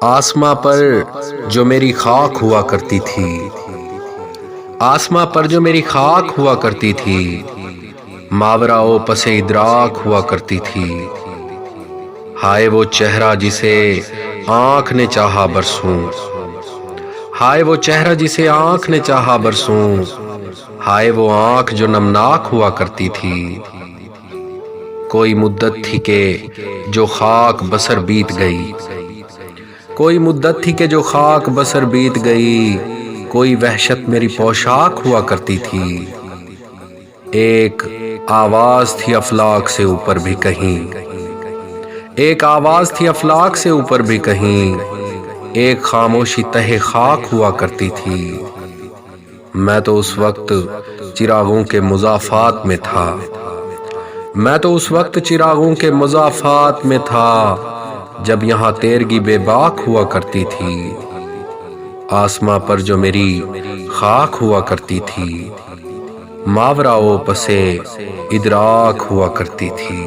آسماں پر جو میری خاک ہوا کرتی تھی، آسماں پر جو میری خاک ہوا کرتی تھی، ماورا و پس ادراک ہوا کرتی تھی۔ ہائے وہ چہرہ جسے آنکھ نے چاہا برسوں، ہائے وہ چہرہ جسے آنکھ نے چاہا برسوں، ہائے وہ آنکھ جو نمناک ہوا کرتی تھی۔ کوئی مدت تھی کہ جو خاک بسر بیت گئی، کوئی مدت تھی کہ جو خاک بسر بیت گئی، کوئی وحشت میری پوشاک ہوا کرتی تھی۔ ایک آواز تھی افلاک سے اوپر بھی کہیں، ایک آواز تھی افلاک سے اوپر بھی کہیں، ایک خاموشی تہہ خاک ہوا کرتی تھی۔ میں تو اس وقت چراغوں کے مضافات میں تھا، میں تو اس وقت چراغوں کے مضافات میں تھا، جب یہاں تیرگی بے باک ہوا کرتی تھی۔ آسماں پر جو میری خاک ہوا کرتی تھی، ماورا و پس ادراک ہوا کرتی تھی۔